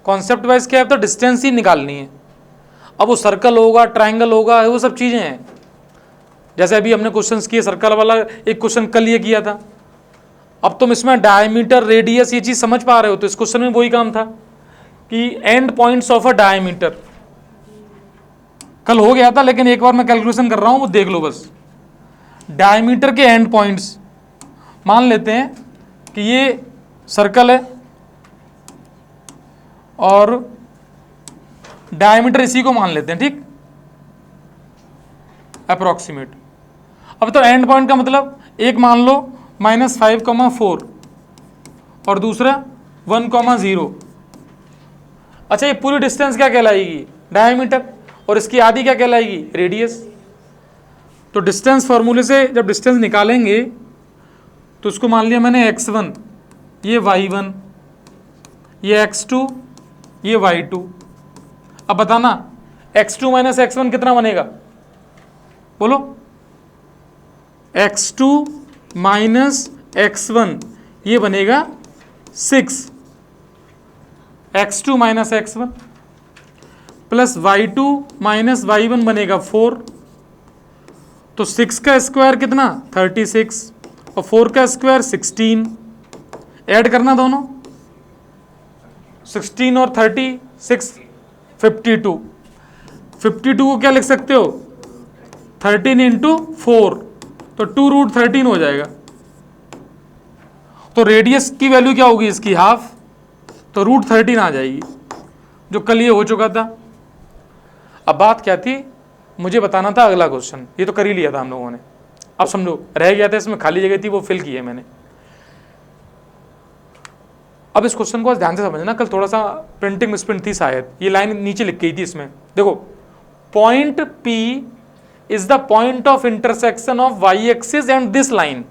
Concept wise क्या है, तो डिस्टेंस ही निकालनी है। अब वो सर्कल होगा, ट्रायंगल होगा, वो सब चीज़ें हैं। जैसे अभी हमने क्वेश्चंस किए, सर्कल वाला एक क्वेश्चन कल ये किया था। अब तुम इसमें डायमीटर, रेडियस, ये चीज़ समझ पा रहे हो, तो इस क्वेश्चन में वही काम था कि and points of a diameter कल हो गया था, लेकिन एक बार मैं कैलकुलेशन कर रहा हूँ, वो देख लो बस। डायमीटर के एंड पॉइंट्स, मान लेते हैं कि ये सर्कल है और डायमीटर इसी को मान लेते हैं, ठीक, अप्रोक्सीमेट। अब तो एंड पॉइंट का मतलब एक मान लो -5,4 और दूसरा 1,0। अच्छा, ये पूरी डिस्टेंस क्या कहलाएगी, डायमीटर, और इसकी आधी क्या कहलाएगी, रेडियस। तो डिस्टेंस फॉर्मूले से जब डिस्टेंस निकालेंगे तो उसको मान लिया मैंने x1, ये y1, ये x2, ये y2। अब बताना x2 - x1 कितना बनेगा, बोलो। x2 - x1 ये बनेगा 6, x2 - x1 plus y2 - y1 बनेगा 4। तो 6 का स्क्वायर कितना, 36, और 4 का स्क्वायर 16। ऐड करना दोनों, 16 और 36, 52। 52 को क्या लिख सकते हो, 13 × 4, तो 2√13 हो जाएगा। तो रेडियस की वैल्यू क्या होगी इसकी, हाफ, तो √13 आ जाएगी, जो कल ये हो चुका था। अब बात क्या थी, मुझे बताना था अगला क्वेश्चन, ये तो कर ही लिया था हम लोगों ने। अब समझो, रह गया था इसमें खाली जगह थी, वो फिल की है मैंने। अब इस क्वेश्चन को ध्यान से समझना, कल थोड़ा सा प्रिंटिंग मिसप्रिंट थी शायद, ये लाइन नीचे लिख गई थी इसमें। देखो, point P is the point of intersection of Y axis and this line.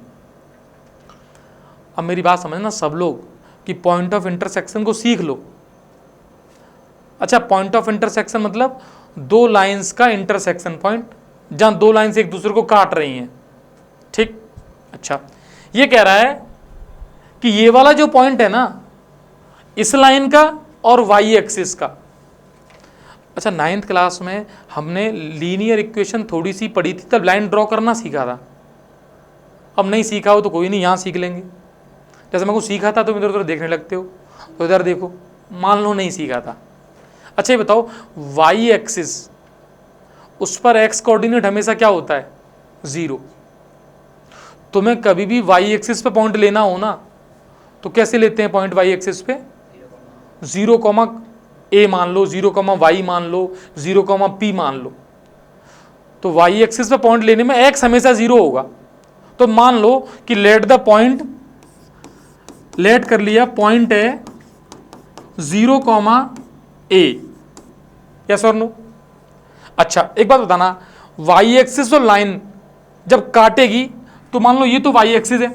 अब मेरी बात समझना सब लोग, कि पॉइंट ऑफ इंटरसेक्शन को सीख लो। अच्छा, पॉइंट ऑफ इंटरसेक्शन मतलब दो लाइंस का इंटरसेक्शन पॉइंट, जहां दो लाइंस एक दूसरे को काट रही हैं, ठीक। अच्छा, ये कह रहा है कि ये वाला जो पॉइंट है ना, इस लाइन का और वाई एक्सिस का। अच्छा, 9th क्लास में हमने लीनियर इक्वेशन थोड़ी सी पढ़ी थी, तब लाइन ड्रॉ करना सीखा था। अब नहीं सीखा हो तो कोई नहीं, यहाँ सीख लेंगे। जैसे मैं कुछ सीखा था तुम इधर उधर देखने लगते हो, तो इधर देखो, मान लो नहीं सीखा था। अच्छा, ये बताओ, वाई एक्सिस, उस पर एक्स कोऑर्डिनेट हमेशा क्या होता है, 0। तुम्हें कभी भी वाई एक्सिस पे पॉइंट लेना हो ना, तो कैसे लेते हैं पॉइंट वाई एक्सिस पे, 0, a मान लो, 0, y मान लो, 0, p मान लो। तो वाई एक्सिस पे पॉइंट लेने में x हमेशा 0 होगा। तो मान लो कि लेट द पॉइंट, लेट कर लिया, पॉइंट है 0, a, यस और नो। अच्छा, एक बात बताना, वाई एक्सिस और लाइन जब काटेगी, तो मान लो ये तो वाई एक्सिस है,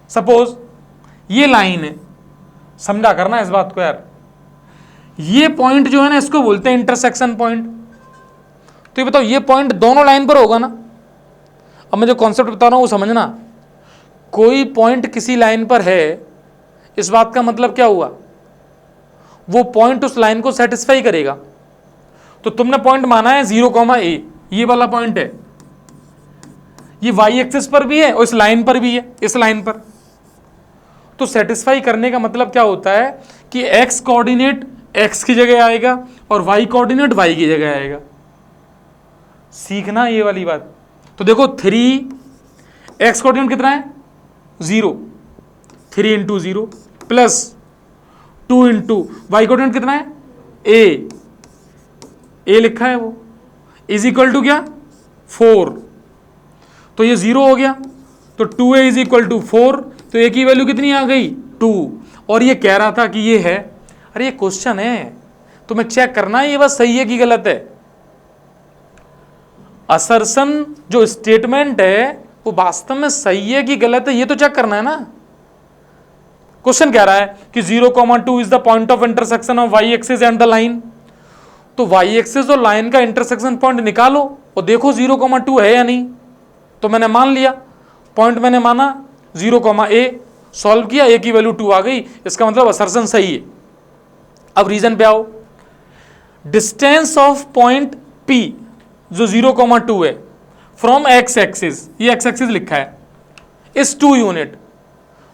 सपोज ये लाइन है, समझा करना इस बात को यार। ये पॉइंट जो है ना, इसको बोलते हैं इंटरसेक्शन पॉइंट। तो ये बताओ, ये पॉइंट दोनों लाइन पर होगा ना। अब मैं जो कॉन्सेप्ट बता रहा हूं वो समझना। कोई पॉइंट किसी लाइन पर है, इस बात का मतलब क्या हुआ, वो पॉइंट उस लाइन को सेटिस्फाई करेगा। तो तुमने पॉइंट माना है 0, a, ये वाला पॉइंट है, ये वाई एक्सिस पर भी है और इस लाइन पर भी है, इस लाइन पर। तो सेटिस्फाई करने का मतलब क्या होता है कि एक्स कोऑर्डिनेट x की जगह आएगा और y कोऑर्डिनेट y की जगह आएगा। सीखना ये वाली बात। तो देखो, 3, x कोऑर्डिनेट कितना है, 0, 3 × 0 प्लस 2 × y कोऑर्डिनेट कितना है, a लिखा है वो, इज इक्वल टू क्या, 4। तो ये 0 हो गया, तो 2a इज इक्वल टू 4। तो a की वैल्यू कितनी आ गई, 2। और ये कह रहा था कि ये है, अरे ये क्वेश्चन है, तुम्हें चेक करना है ये बात सही है कि गलत है। असर्शन जो स्टेटमेंट है वो वास्तव में सही है कि गलत है, ये तो चेक करना है ना। क्वेश्चन कह रहा है कि 0, 2 is the point of intersection of Y axis and the line. तो वाई एक्सिस और लाइन का इंटरसेक्शन पॉइंट निकालो और देखो 0, 2 है या नहीं। तो मैंने मान लिया, पॉइंट मैंने माना 0, a, सॉल्व किया, a की वैल्यू 2 आ गई, इसका मतलब असर्शन सही है। अब रीजन पे आओ, डिस्टेंस ऑफ पॉइंट P जो 0,2 है फ्रॉम एक्स एक्सिस, ये एक्स एक्सिस लिखा है, इस 2 यूनिट।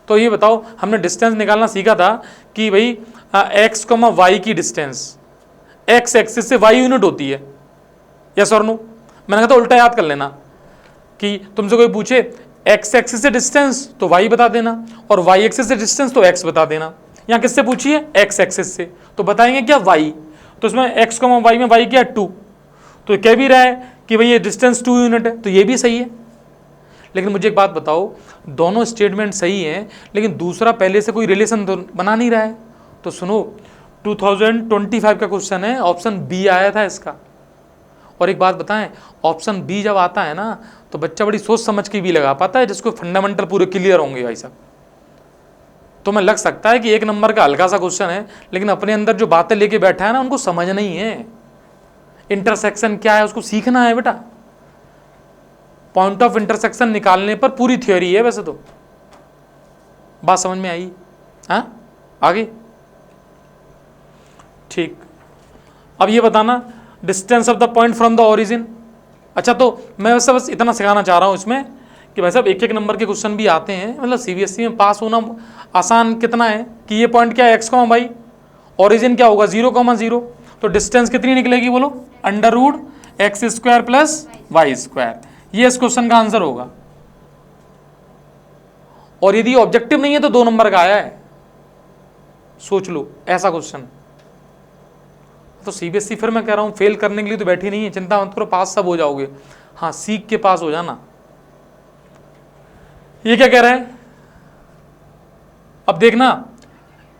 तो ये बताओ, हमने डिस्टेंस निकालना सीखा था कि भाई एक्स कॉमा वाई की डिस्टेंस एक्स एक्सिस से वाई यूनिट होती है, यस और नो। मैंने कहा था उल्टा याद कर लेना कि तुमसे कोई पूछे एक्स एक्सिस से डिस्टेंस तो वाई बता देना, और वाई एक्सिस से डिस्टेंस तो एक्स बता देना। यहाँ किससे पूछिए, एक्स एक्सिस से, तो बताएंगे क्या, वाई। तो इसमें एक्स कॉमा वाई में वाई क्या 2, तो कह भी रहा है कि भाई ये डिस्टेंस 2 यूनिट है, तो ये भी सही है। लेकिन मुझे एक बात बताओ, दोनों स्टेटमेंट सही हैं, लेकिन दूसरा पहले से कोई रिलेशन तो बना नहीं रहा है। तो सुनो, 2025 का क्वेश्चन है, ऑप्शन बी आया था इसका। और एक बात बताएं, ऑप्शन बी जब आता है ना, तो बच्चा बड़ी सोच समझ के भी लगा पाता है, जिसको फंडामेंटल पूरे क्लियर होंगे भाई साहब। तो मैं लग सकता है कि 1 नंबर का हल्का सा क्वेश्चन है, लेकिन अपने अंदर जो बातें लेके बैठा है ना, उनको समझना ही है। इंटरसेक्शन क्या है उसको सीखना है बेटा। पॉइंट ऑफ इंटरसेक्शन निकालने पर पूरी थ्योरी है वैसे तो। बात समझ में आई? हाँ, आगे ठीक। अब ये बताना, distance of the point from the origin. अच्छा, तो मैं वैसे बस इतना सिखाना चाह रहा हूँ इसमें कि भाई साहब 1-1 नंबर के क्वेश्चन भी आते हैं, मतलब सीबीएसई में पास होना आसान कितना है कि ये पॉइंट क्या है, एक्स कॉमा वाई, ओरिजिन क्या होगा 0,0, तो डिस्टेंस कितनी निकलेगी बोलो, √x² प्लस y²। ये इस क्वेश्चन का आंसर होगा। और यदि ऑब्जेक्टिव नहीं है तो 2 नंबर का आया है, सोच लो ऐसा क्वेश्चन। तो सीबीएसई फिर मैं कह रहा हूं फेल करने के लिए तो बैठी नहीं है, चिंता मत करो, पास सब हो जाओगे। हाँ, सीख के पास हो जाना। ये क्या कह रहा है, अब देखना,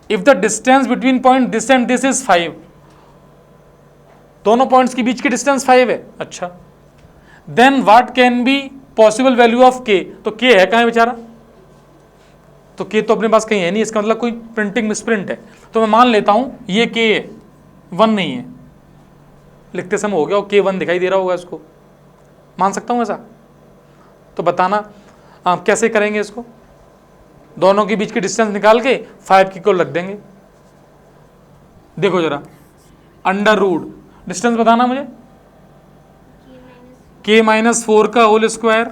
if the distance between point this and this is 5, दोनों पॉइंट्स के बीच की डिस्टेंस 5 है। अच्छा, then what can be possible value of K, तो के है कहां है बेचारा, तो के तो अपने पास कहीं है नहीं, इसका मतलब कोई प्रिंटिंग मिसप्रिंट है। तो मैं मान लेता हूं ये के है, 1 नहीं है, लिखते समय हो गया, और K1 दिखाई दे रहा होगा, इसको मान सकता हूं ऐसा। तो बताना आप कैसे करेंगे इसको, दोनों के बीच की डिस्टेंस निकाल के 5 की को रख देंगे। देखो जरा, √, डिस्टेंस बताना मुझे, K-4 का होल स्क्वायर,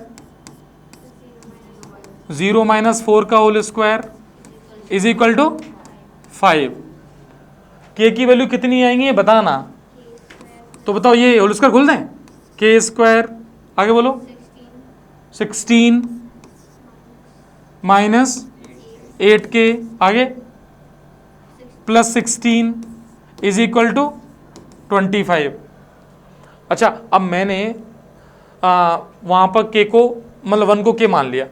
0 - 4 का whole square is equal to 5। K की वैल्यू कितनी आएंगी ये बताना। तो बताओ, ये होल स्क्वायर खोल दें, K², आगे बोलो, 16 - 8K, आगे प्लस 16 इज इक्वल टू 25। अच्छा, अब मैंने वहाँ पर के को, मतलब 1 को के मान लिया,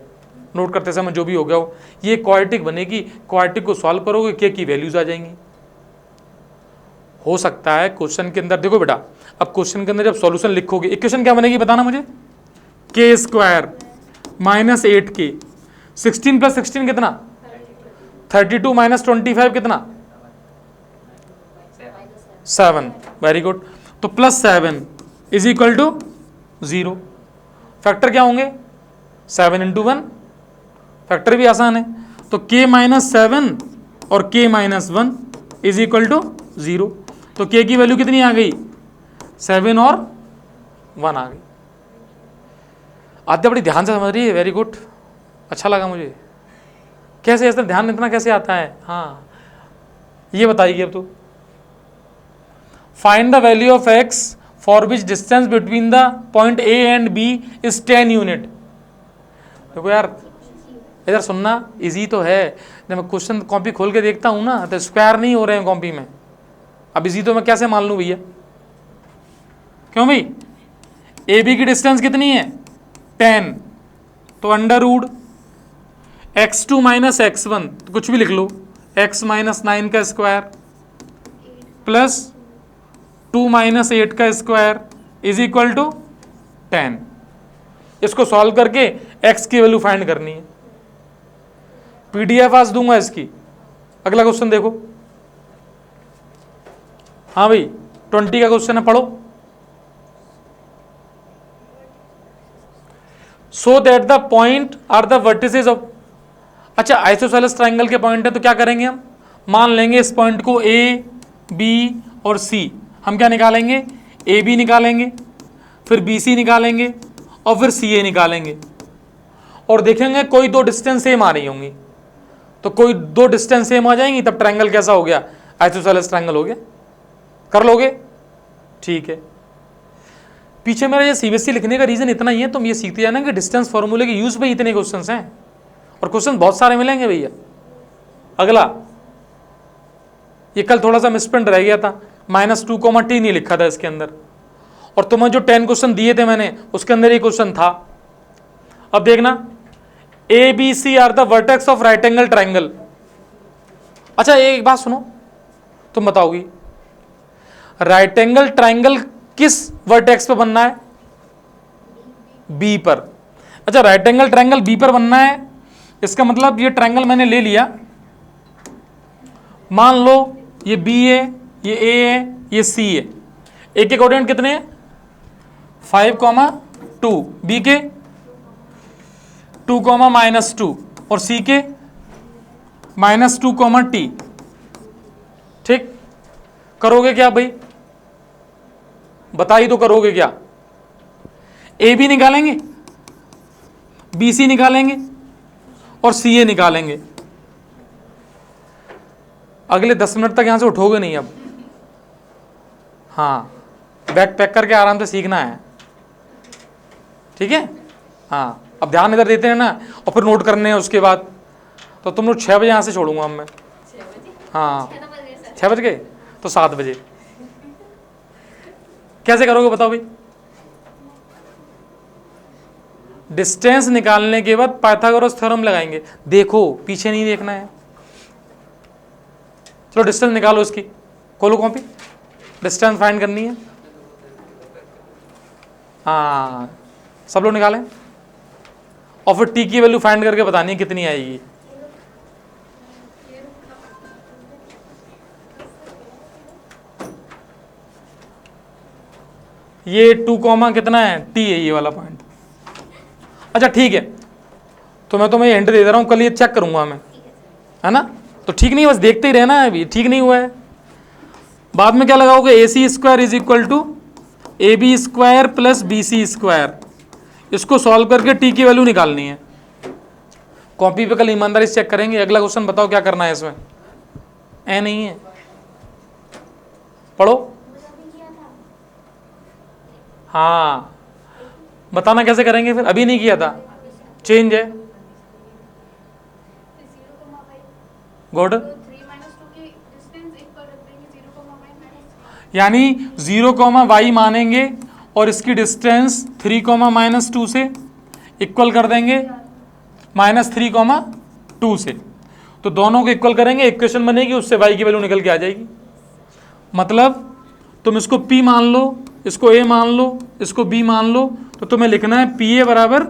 नोट करते समय जो भी हो गया हो, ये क्वाड्रेटिक बनेगी। क्वाड्रेटिक को सॉल्व करोगे, के की वैल्यूज आ जाएंगी। हो सकता है क्वेश्चन के अंदर, देखो बेटा, अब क्वेश्चन के अंदर जब सॉल्यूशन लिखोगे, इक्वेशन क्या बनेगी बताना मुझे, K² - 8K, 16 + 16 कितना, 32 - 25 कितना, 7। Very good. तो +7 इज इक्वल टू 0। फैक्टर क्या होंगे, 7 × 1, फैक्टर भी आसान है। तो K - 7 और K - 1 इज इक्वल टू 0। तो K की वैल्यू कितनी आ गई, 7 और 1 आ गई। आद्या बड़ी ध्यान से समझ रही है, वेरी गुड, अच्छा लगा मुझे। कैसे ऐसा ध्यान इतना कैसे आता है, हाँ ये बताइए अब तो। Find the value of x for which distance between the point A and B is 10 unit. देखो यार, इधर सुनना, इजी तो है, जब मैं क्वेश्चन कॉपी खोल के देखता हूँ ना, तो स्क्वायर नहीं हो रहे हैं कॉपी में। अब इजी तो मैं कैसे मान लूँ भैया, क्यों भाई, AB की डिस्टेंस कितनी है 10, तो √x2 - x1, तो कुछ भी लिख लो, x - 9 का स्क्वायर प्लस 2 - 8 का स्क्वायर इज इक्वल टू 10। इसको सॉल्व करके x की वैल्यू फाइंड करनी है। PDF आज दूंगा इसकी। अगला क्वेश्चन देखो, हाँ भाई 20 का क्वेश्चन है, पढ़ो। So that the point are the vertices of, अच्छा आइसोसेलेस ट्राइंगल के पॉइंट है, तो क्या करेंगे हम, मान लेंगे इस पॉइंट को A, बी और सी, हम क्या निकालेंगे, ए बी निकालेंगे, फिर बी सी निकालेंगे और फिर सी ए निकालेंगे, और देखेंगे कोई दो डिस्टेंस सेम आ रही होंगी, तो कोई दो डिस्टेंस सेम आ जाएंगी, तब ट्रायंगल कैसा हो गया, आइसोसेलेस ट्रायंगल हो गया। कर लोगे? ठीक है। पीछे मेरा ये सीबीएसई लिखने का रीजन इतना ही है, तुम ये सीखते जाना कि डिस्टेंस फॉर्मूले के यूज पे इतने क्वेश्चंस हैं, और क्वेश्चन बहुत सारे मिलेंगे भैया। अगला, ये कल थोड़ा सा मिसप्रिंट रह गया था, -2, t नहीं लिखा था इसके अंदर, और तुम्हें जो 10 क्वेश्चन दिए थे मैंने उसके अंदर ये क्वेश्चन था। अब देखना, A B C are the vertex of right angle triangle. अच्छा एक बात सुनो, तुम बताओगी राइट एंगल ट्राइंगल किस वर्टेक्स पे बनना है, बी पर। अच्छा राइट एंगल ट्राइंगल बी पर बनना है, इसका मतलब ये ट्राइंगल मैंने ले लिया, मान लो ये बी है, ये ए है, ये सी है, ए के कोऑर्डिनेट कितने हैं 5, 2, बी के 2, -2 और सी के -2, t। ठीक, करोगे क्या भाई, बताइए तो करोगे क्या, ए बी निकालेंगे, बी सी निकालेंगे और सी ए निकालेंगे। अगले 10 मिनट तक यहां से उठोगे नहीं अब, हाँ बैग पैक करके आराम से सीखना है, ठीक है। हाँ अब ध्यान इधर देते हैं ना, और फिर नोट करने हैं उसके बाद। तो तुम लोग 6 बजे यहाँ से छोड़ूंगा मैं, 6 बजे? हाँ 6 बज गए तो 7 बजे। कैसे करोगे बताओ भाई, डिस्टेंस निकालने के बाद पाइथागोरस थ्योरम लगाएंगे। देखो पीछे नहीं देखना है, चलो डिस्टेंस निकालो इसकी, खोलो कॉपी, डिस्टेंस फाइंड करनी है। हाँ सब लोग निकालें, और फिर टी की वैल्यू फाइंड करके बतानी है कितनी आएगी। ये 2, कितना है टी है ये वाला पॉइंट। अच्छा ठीक है, तो मैं तुम्हें हिंट दे दे रहा हूँ, कल ये चेक करूंगा मैं, है ना। तो ठीक नहीं, बस देखते ही रहना है, अभी ठीक नहीं हुआ है। बाद में क्या लगाओगे, A C square is equal to A B square plus B C square. इसको सॉल्व करके टी की वैल्यू निकालनी है। कॉपी पे कल ईमानदारी से चेक करेंगे। अगला क्वेश्चन बताओ क्या करना है इसमें, ए नहीं है, पढ़ो। हाँ बताना कैसे करेंगे फिर, अभी नहीं किया था, चेंज है। गुड, यानी 0, y मानेंगे और इसकी डिस्टेंस 3, -2 से इक्वल कर देंगे -3, 2 से। तो दोनों को इक्वल करेंगे, इक्वेशन बनेगी, उससे y की वैल्यू निकल के आ जाएगी। मतलब तुम इसको p मान लो, इसको a मान लो, इसको b मान लो, तो तुम्हें लिखना है pa बराबर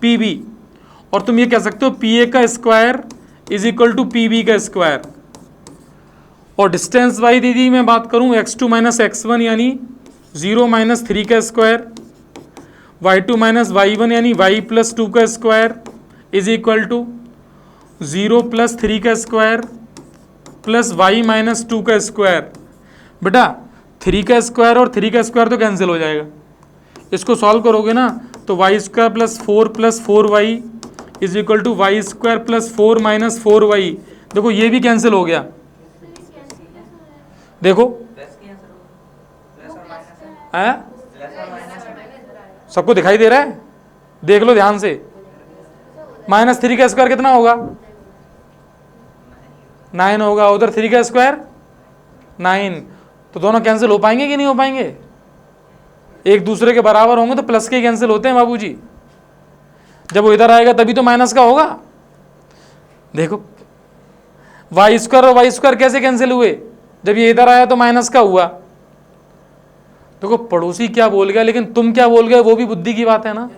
pb, और तुम ये कह सकते हो pa का square is equal to pb का स्क्वायर। और डिस्टेंस वाई दीदी मैं बात करूं x2 - x1 यानी 0 - 3 का स्क्वायर, y2 - y1 यानी y + 2 का स्क्वायर इज इक्वल टू 0 + 3 का स्क्वायर प्लस y - 2 का स्क्वायर। बेटा 3 का स्क्वायर और 3 का स्क्वायर तो कैंसिल हो जाएगा, इसको सॉल्व करोगे ना तो y² + 4 + 4y is equal to y² + 4 - 4y। देखो ये भी कैंसिल हो गया, देखो है, सबको दिखाई दे रहा है, देख लो ध्यान से। -3 का स्क्वायर कितना होगा, 9 होगा, उधर 3 का स्क्वायर 9, तो दोनों कैंसिल हो पाएंगे कि नहीं हो पाएंगे, एक दूसरे के बराबर होंगे तो प्लस के कैंसिल होते हैं बाबूजी, जब वो इधर आएगा तभी तो माइनस का होगा। देखो y² और y² कैसे कैंसिल हुए, जब ये इधर आया तो माइनस का हुआ। देखो पड़ोसी क्या बोल गया, लेकिन तुम क्या बोल गए वो भी बुद्धि की बात है ना।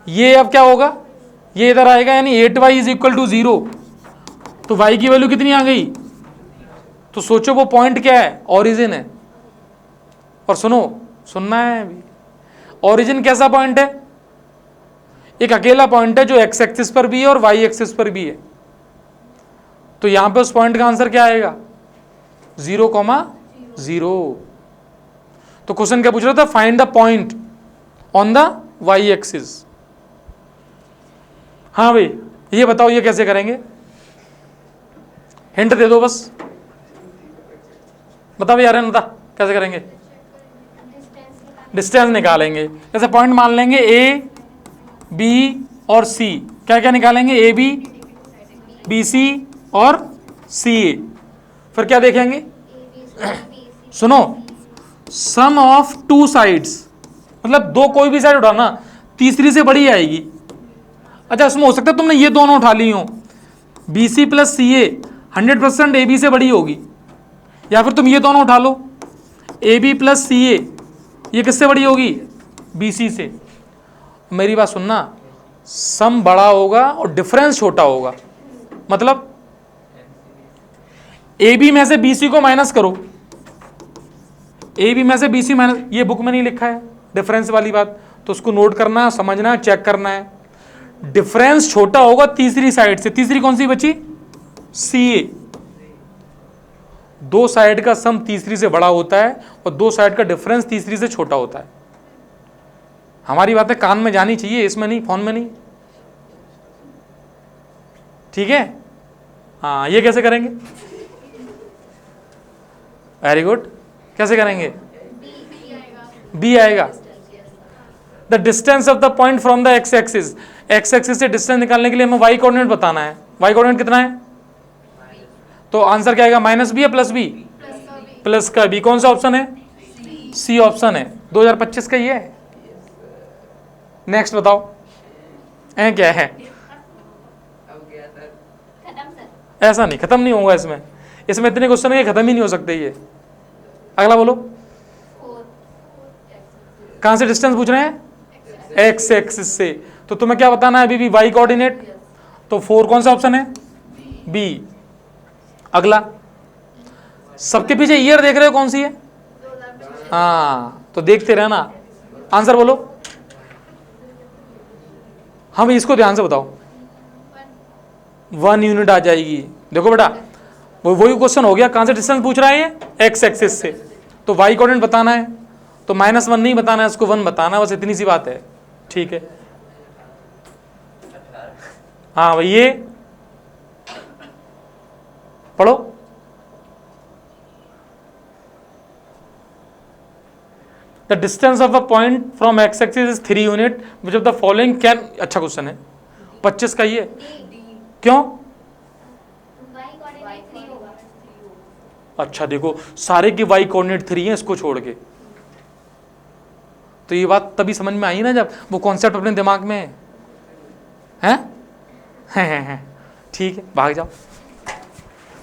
ये अब क्या होगा, ये इधर आएगा यानी 8y इज इक्वल टू 0, तो y की वैल्यू कितनी आ गई। तो सोचो वो पॉइंट क्या है, ओरिजिन है। और सुनो, सुनना है अभी, ओरिजिन कैसा पॉइंट है, एक अकेला पॉइंट है जो x एक्सिस पर भी है और y एक्सिस पर भी है। तो यहां पे उस पॉइंट का आंसर क्या आएगा? 0,0। तो क्वेश्चन क्या पूछ रहा था? Find the point on the Y axis. हाँ भाई, ये बताओ ये कैसे करेंगे? हिंट दे दो बस, बताओ यार, बता कैसे करेंगे? डिस्टेंस निकालेंगे। जैसे पॉइंट मान लेंगे ए, बी और सी। क्या क्या निकालेंगे? ए बी, बी सी और सी ए। फिर क्या देखेंगे? सुनो, सम ऑफ टू साइड्स, मतलब दो कोई भी साइड उठाना, तीसरी से बड़ी आएगी। अच्छा, उसमें हो सकता है तुमने ये दोनों उठा ली हो, B C plus C A 100% A B से बड़ी होगी, या फिर तुम ये दोनों उठा लो, ए बी प्लस सी ए, ये किससे बड़ी होगी? बी सी से। मेरी बात सुनना, सम बड़ा होगा और डिफरेंस छोटा होगा। मतलब ए बी में से बी सी को माइनस करो, ए बी में से बी सी माइनस, ये बुक में नहीं लिखा है डिफरेंस वाली बात, तो उसको नोट करना है, समझना है, चेक करना है। डिफरेंस छोटा होगा तीसरी साइड से। तीसरी कौन सी बची? सी ए। दो साइड का सम तीसरी से बड़ा होता है और दो साइड का डिफरेंस तीसरी से छोटा होता है। हमारी बातें कान में जानी चाहिए, इसमें नहीं, फोन में नहीं। ठीक है? हाँ, ये कैसे करेंगे? Very good. कैसे करेंगे? बी आएगा। The distance of the point from the x axis. X axis से डिस्टेंस निकालने के लिए हमें वाई कोऑर्डिनेट बताना है। वाई कोऑर्डिनेट कितना है? तो आंसर क्या आएगा? माइनस बी या प्लस बी? प्लस का बी। कौन सा ऑप्शन है? सी ऑप्शन है। 2025 का ये है। नेक्स्ट बताओ, क्या है? ऐसा नहीं, खत्म नहीं होगा इसमें। इसमें इतने क्वेश्चन है खत्म ही नहीं हो सकते ये। अगला बोलो, कहां से डिस्टेंस पूछ रहे हैं? एक्स एक्सिस से। तो तुम्हें क्या बताना है अभी भी? Y coordinate. तो 4 कौन सा ऑप्शन है? बी। अगला, सबके पीछे ईयर देख रहे हो, कौन सी है? हाँ, तो देखते रहना। आंसर बोलो। हाँ भाई, इसको ध्यान से बताओ। 1 यूनिट आ जाएगी। देखो बेटा, वही क्वेश्चन हो गया, कहां से डिस्टेंस पूछ रहा है ये? एक्स एक्सिस से। तो वाई कोऑर्डिनेट बताना है, तो -1 नहीं बताना है, इसको 1 बताना है, बस इतनी सी बात है। ठीक है? हाँ भाई, ये पढ़ो। The distance of a point from x axis is 3 unit which of the following can. अच्छा क्वेश्चन है 25 का ये। क्यों? अच्छा देखो, सारे की वाई कोऑर्डिनेट 3 है इसको छोड़ के। तो ये बात तभी समझ में आई ना जब वो कॉन्सेप्ट अपने दिमाग में है। ठीक है, भाग जाओ।